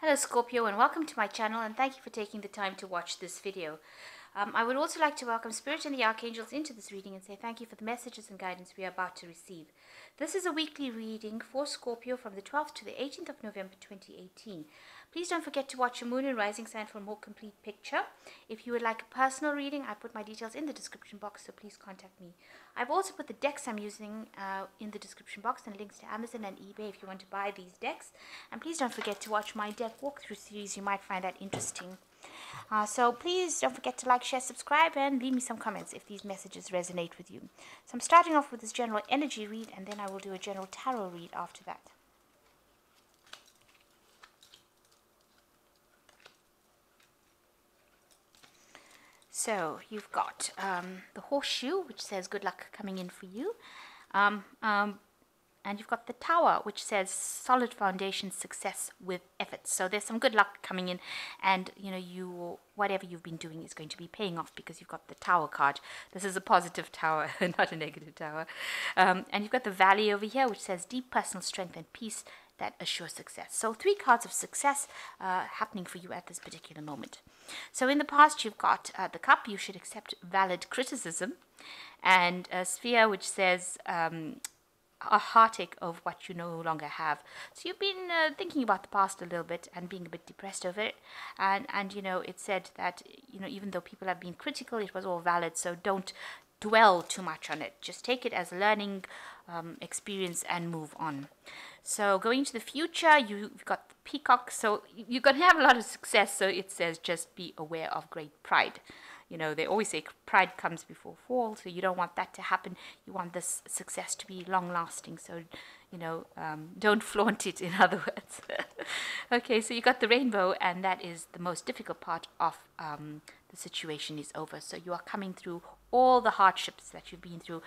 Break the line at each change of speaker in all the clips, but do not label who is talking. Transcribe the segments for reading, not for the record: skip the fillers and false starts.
Hello Scorpio, and welcome to my channel, and thank you for taking the time to watch this video. I would also like to welcome Spirit and the Archangels into this reading and say thank you for the messages and guidance we are about to receive. This is a weekly reading for Scorpio from the 12th to the 18th of November 2018. Please don't forget to watch your moon and rising sign for a more complete picture. If you would like a personal reading, I put my details in the description box, so please contact me. I've also put the decks I'm using in the description box and links to Amazon and eBay if you want to buy these decks. And please don't forget to watch my deck walkthrough series. You might find that interesting. So please don't forget to like, share, subscribe, and leave me some comments if these messages resonate with you. So I'm starting off with this general energy read, and then I will do a general tarot read after that. So you've got the horseshoe, which says good luck coming in for you. And you've got the tower, which says solid foundation, success with effort. So there's some good luck coming in, and whatever you've been doing is going to be paying off because you've got the tower card. This is a positive tower, not a negative tower. And you've got the valley over here, which says deep personal strength and peace that assure success. So 3 cards of success happening for you at this particular moment. So in the past, you've got the cup, you should accept valid criticism, and a sphere, which says a heartache of what you no longer have. So you've been thinking about the past a little bit and being a bit depressed over it, and it said that even though people have been critical, it was all valid. So don't dwell too much on it. Just take it as a learning experience and move on. So going into the future, you've got the peacock, so you're going to have a lot of success. So it says just be aware of great pride. They always say pride comes before fall, so you don't want that to happen. You want this success to be long-lasting, so, don't flaunt it, in other words. Okay, so you got the rainbow, and that is the most difficult part of the situation is over. So you are coming through all the hardships that you've been through.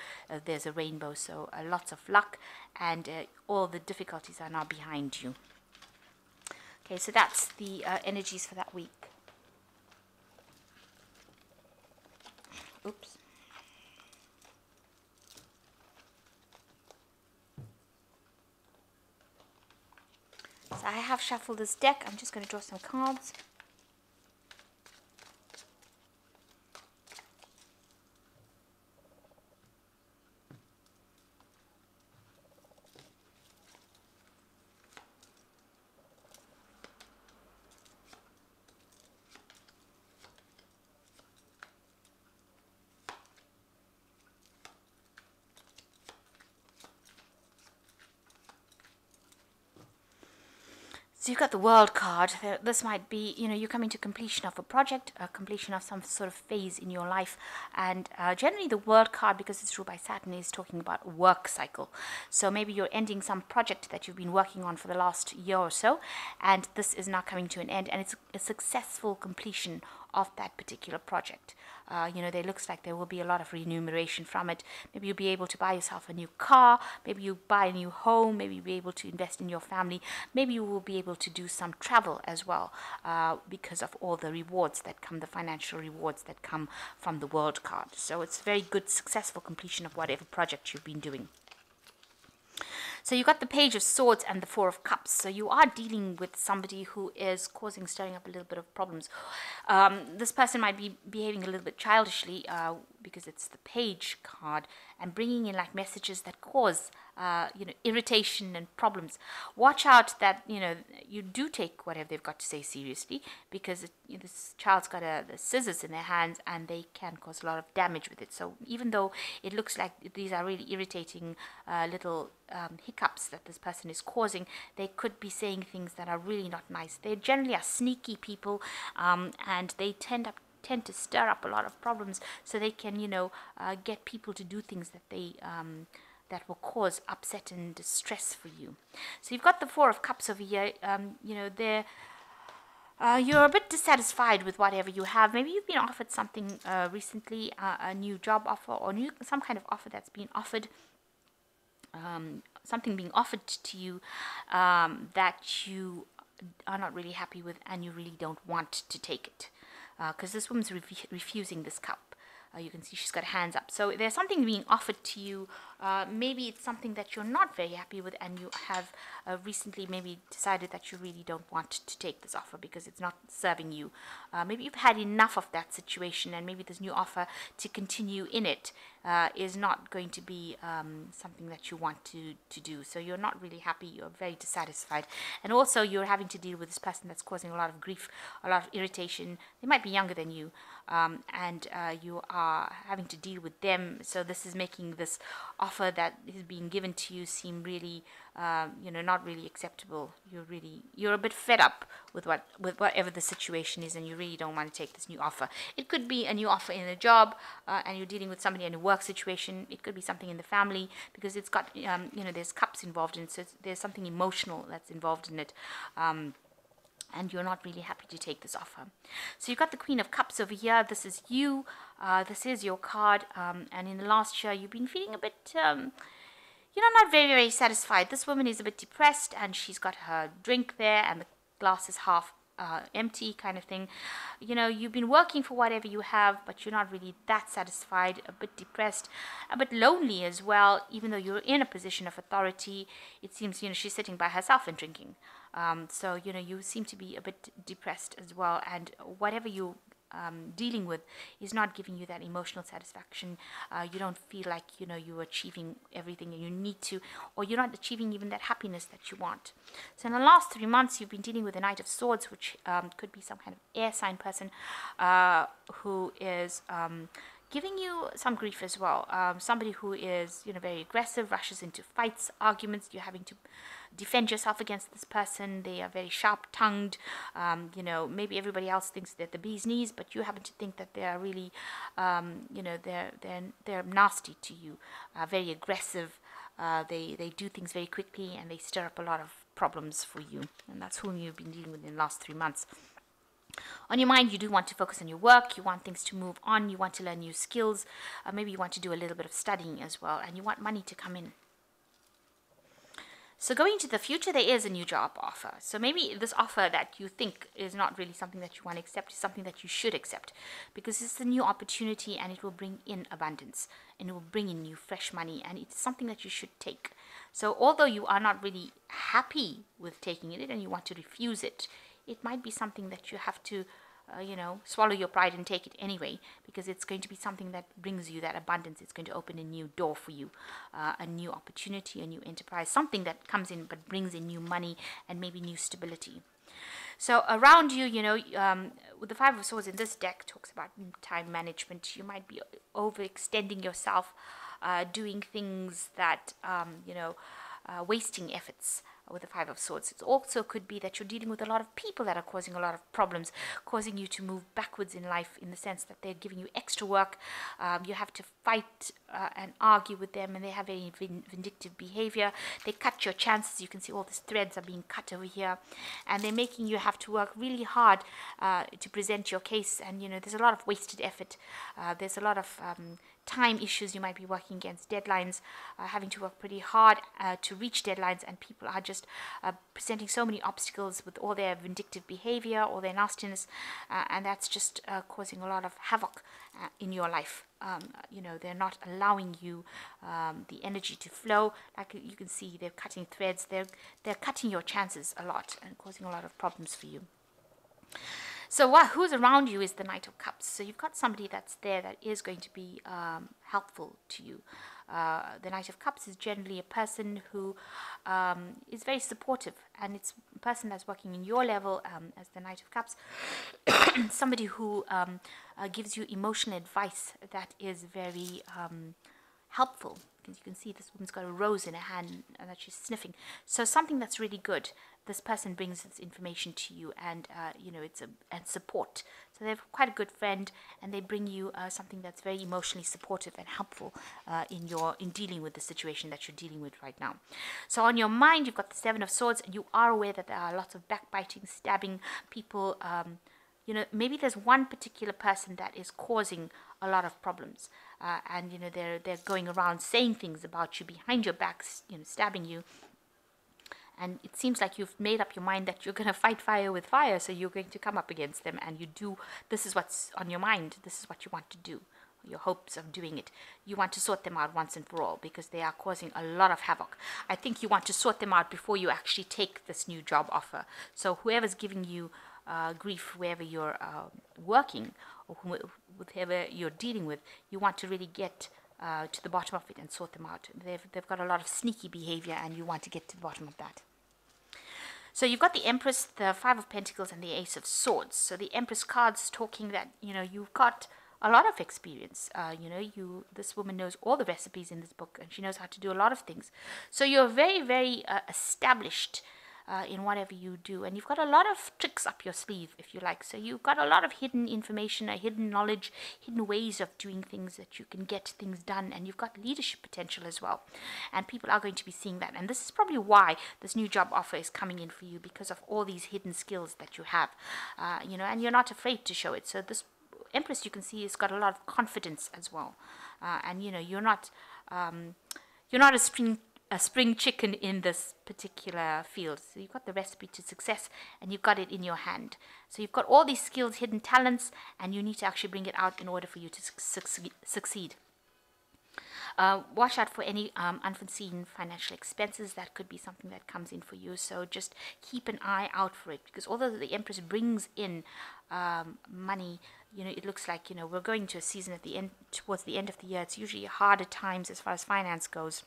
There's a rainbow, so lots of luck, and all the difficulties are now behind you. Okay, so that's the energies for that week. Oops. So I have shuffled this deck. I'm just going to draw some cards. So you've got the World card. This might be, you're coming to completion of a project, a completion of some sort of phase in your life. And generally the World card, because it's ruled by Saturn, is talking about work cycle. So maybe you're ending some project that you've been working on for the last year or so, and this is now coming to an end, and it's a successful completion of that particular project. There looks like there will be a lot of remuneration from it. Maybe you'll be able to buy yourself a new car, maybe you buy a new home, maybe you'll be able to invest in your family, maybe you will be able to do some travel as well, because of all the rewards that come, the financial rewards that come from the World card. So it's a very good, successful completion of whatever project you've been doing. So you got the Page of Swords and the Four of Cups. So you are dealing with somebody who is stirring up a little bit of problems. This person might be behaving a little bit childishly because it's the Page card, and bringing in like messages that cause irritation and problems. Watch out that you do take whatever they've got to say seriously, because this child's got the scissors in their hands and they can cause a lot of damage with it. So even though it looks like these are really irritating little hiccups that this person is causing, they could be saying things that are really not nice. They generally are sneaky people, and they tend to stir up a lot of problems, so they can get people to do things that they that will cause upset and distress for you. So you've got the Four of Cups over here. You're a bit dissatisfied with whatever you have. Maybe you've been offered something recently, a new job offer, or some kind of offer that's been offered. Something being offered to you that you are not really happy with, and you really don't want to take it, because this woman's refusing this cup. You can see she's got hands up. So there's something being offered to you Maybe it's something that you're not very happy with, and you have recently maybe decided that you really don't want to take this offer because it's not serving you. Maybe you've had enough of that situation, and maybe this new offer to continue in it is not going to be something that you want to do. So you're not really happy, you're very dissatisfied. And also you're having to deal with this person that's causing a lot of grief, a lot of irritation. They might be younger than you, and you are having to deal with them. So this is making this offer that is being given to you seem really not really acceptable. You're a bit fed up with whatever the situation is, and you really don't want to take this new offer. It could be a new offer in a job, and you're dealing with somebody in a work situation. It could be something in the family, because it's got there's cups involved in it, so there's something emotional that's involved in it. And you're not really happy to take this offer. So you've got the Queen of Cups over here. This is you. This is your card. And in the last year, you've been feeling a bit, not very, very satisfied. This woman is a bit depressed, and she's got her drink there, and the glass is half empty kind of thing. You've been working for whatever you have, but you're not really that satisfied, a bit depressed, a bit lonely as well. Even though you're in a position of authority, it seems, she's sitting by herself and drinking. So, you seem to be a bit depressed as well, and whatever you dealing with is not giving you that emotional satisfaction. You don't feel like you're achieving everything and you need to, or you're not achieving even that happiness that you want. So in the last 3 months, you've been dealing with the Knight of Swords, which could be some kind of air sign person who is giving you some grief as well. Somebody who is very aggressive, rushes into fights, arguments. You're having to defend yourself against this person. They are very sharp-tongued. Maybe everybody else thinks they're the bee's knees, but you happen to think that they are really they're nasty to you, very aggressive. They do things very quickly, and they stir up a lot of problems for you. And that's whom you've been dealing with in the last 3 months. On your mind, you do want to focus on your work. You want things to move on. You want to learn new skills. Maybe you want to do a little bit of studying as well, and you want money to come in. So going into the future, there is a new job offer. So maybe this offer that you think is not really something that you want to accept is something that you should accept, because it's a new opportunity, and it will bring in abundance, and it will bring in new fresh money, and it's something that you should take. So although you are not really happy with taking it and you want to refuse it, it might be something that you have to swallow your pride and take it anyway, because it's going to be something that brings you that abundance. It's going to open a new door for you, a new opportunity, a new enterprise, something that comes in but brings in new money and maybe new stability. So around you, with the Five of Swords in this deck talks about time management. You might be overextending yourself, doing things that, wasting efforts. With the Five of Swords, it also could be that you're dealing with a lot of people that are causing a lot of problems, causing you to move backwards in life, in the sense that they're giving you extra work. You have to fight and argue with them, and they have very vindictive behavior. They cut your chances. You can see all these threads are being cut over here, and they're making you have to work really hard to present your case. And there's a lot of wasted effort. There's a lot of time issues. You might be working against deadlines, having to work pretty hard to reach deadlines, and people are just presenting so many obstacles with all their vindictive behavior, all their nastiness, and that's just causing a lot of havoc in your life. They're not allowing you the energy to flow. Like you can see, they're cutting threads. They're cutting your chances a lot and causing a lot of problems for you. So who's around you is the Knight of Cups. So you've got somebody that's there that is going to be helpful to you. The Knight of Cups is generally a person who is very supportive, and it's a person that's working in your level as the Knight of Cups. Somebody who gives you emotional advice that is very helpful. As you can see, this woman's got a rose in her hand and that she's sniffing. So something that's really good. This person brings this information to you, and and support. So they're quite a good friend, and they bring you something that's very emotionally supportive and helpful in dealing with the situation that you're dealing with right now. So on your mind, you've got the Seven of Swords, and you are aware that there are lots of backbiting, stabbing, people. Maybe there's one particular person that is causing a lot of problems, and they're going around saying things about you behind your back, stabbing you. And it seems like you've made up your mind that you're going to fight fire with fire, so you're going to come up against them, and this is what's on your mind, this is what you want to do. your hopes of doing it. You want to sort them out once and for all because they are causing a lot of havoc. I think you want to sort them out before you actually take this new job offer. So whoever's giving you grief, wherever you're working, or whoever you're dealing with, you want to really get to the bottom of it and sort them out. They've got a lot of sneaky behavior, and you want to get to the bottom of that. So you've got the Empress, the Five of Pentacles, and the Ace of Swords. So the Empress card's talking that, you've got a lot of experience. This woman knows all the recipes in this book, and she knows how to do a lot of things. So you're very, very established in whatever you do, and you've got a lot of tricks up your sleeve, if you like. So you've got a lot of hidden information, hidden knowledge, hidden ways of doing things that you can get things done, and you've got leadership potential as well, and people are going to be seeing that. And this is probably why this new job offer is coming in for you, because of all these hidden skills that you have, and you're not afraid to show it. So this Empress, you can see, has got a lot of confidence as well, and you're not a spring chicken in this particular field. So you've got the recipe to success, and you've got it in your hand. So you've got all these skills, hidden talents, and you need to actually bring it out in order for you to succeed. Watch out for any unforeseen financial expenses. That could be something that comes in for you. So just keep an eye out for it, because although the Empress brings in money, it looks like we're going to a season towards the end of the year. It's usually harder times as far as finance goes,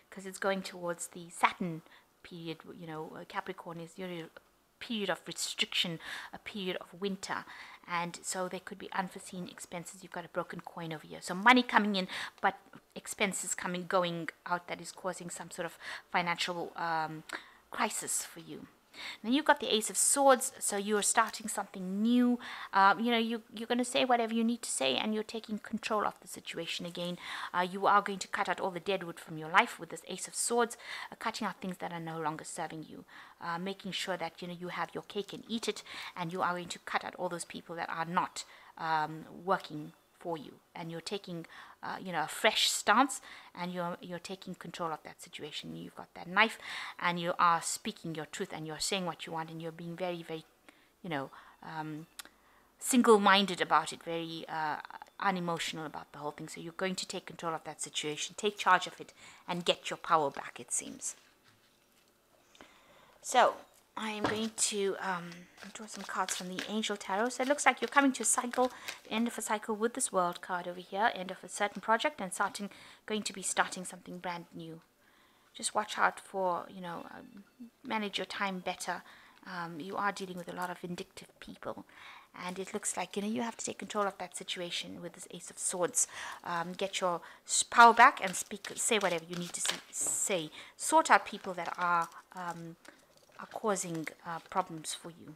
because it's going towards the Saturn period. Capricorn is usually a period of restriction, a period of winter, and so there could be unforeseen expenses. You've got a broken coin over here, so money coming in, but expenses going out, that is causing some sort of financial crisis for you. Then you've got the Ace of Swords, so you're starting something new. You're going to say whatever you need to say, and you're taking control of the situation again. You are going to cut out all the dead wood from your life with this Ace of Swords, cutting out things that are no longer serving you, making sure that you have your cake and eat it, and you are going to cut out all those people that are not working for you, and you're taking a fresh stance, and you're taking control of that situation. You've got that knife, and you are speaking your truth, and you're saying what you want, and you're being very, very single-minded about it, very unemotional about the whole thing. So you're going to take control of that situation, take charge of it, and get your power back, it seems. So I am going to draw some cards from the Angel Tarot. So it looks like you're coming to a cycle, end of a cycle with this World card over here, end of a certain project, and going to be starting something brand new. Just watch out for, manage your time better. You are dealing with a lot of vindictive people, and it looks like, you have to take control of that situation with this Ace of Swords. Get your power back and say whatever you need to say. Sort out people that are causing problems for you.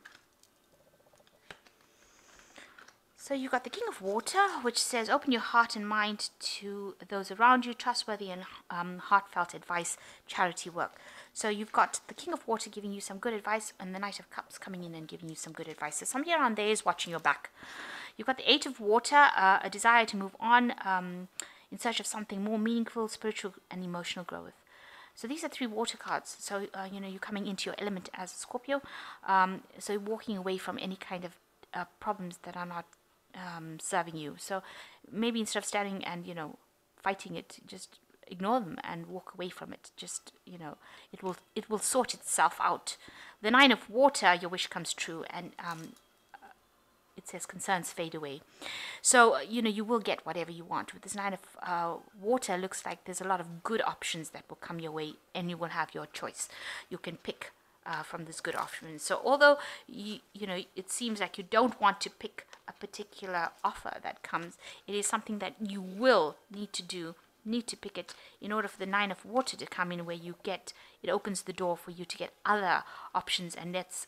So you've got the King of Water, which says open your heart and mind to those around you, trustworthy and heartfelt advice, charity work. So you've got the King of Water giving you some good advice, and the Knight of Cups coming in and giving you some good advice. So somebody around there is watching your back. You've got the Eight of Water, a desire to move on in search of something more meaningful, spiritual and emotional growth. So these are three water cards. So, you're coming into your element as a Scorpio. So walking away from any kind of problems that are not serving you. So maybe instead of standing and, fighting it, just ignore them and walk away from it. Just, it will sort itself out. The Nine of Water, your wish comes true, and it says concerns fade away. So, you will get whatever you want. With this Nine of Water, looks like there's a lot of good options that will come your way, and you will have your choice. You can pick from this good option. So although, it seems like you don't want to pick a particular offer that comes, it is something that you will need to pick it in order for the Nine of Water to come in, where it opens the door for you to get other options, and that's,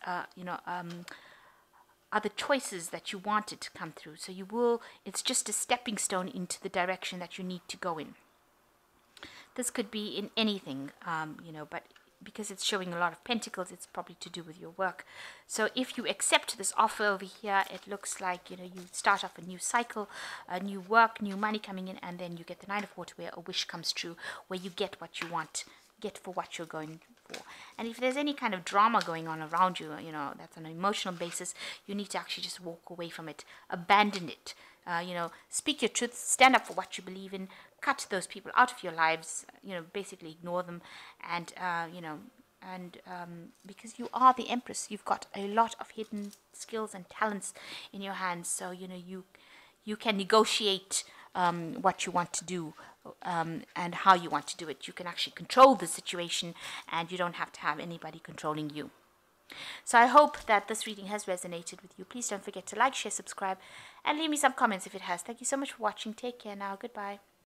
other choices that you wanted to come through. So it's just a stepping stone into the direction that you need to go in. This could be in anything, but because it's showing a lot of pentacles, it's probably to do with your work. So if you accept this offer over here, it looks like, you start off a new cycle, a new work, new money coming in, and then you get the Nine of Water, where a wish comes true, where you get what you want, get for what you're going for. And if there's any kind of drama going on around you, that's on an emotional basis, you need to actually just walk away from it, abandon it. you know, speak your truth, stand up for what you believe in, cut those people out of your lives, you know, basically ignore them, and, you know, and because you are the Empress, you've got a lot of hidden skills and talents in your hands. So, you know, you can negotiate what you want to do, and how you want to do it. You can actually control the situation, and you don't have to have anybody controlling you. So I hope that this reading has resonated with you. Please don't forget to like, share, subscribe, and leave me some comments if it has. Thank you so much for watching. Take care now. Goodbye.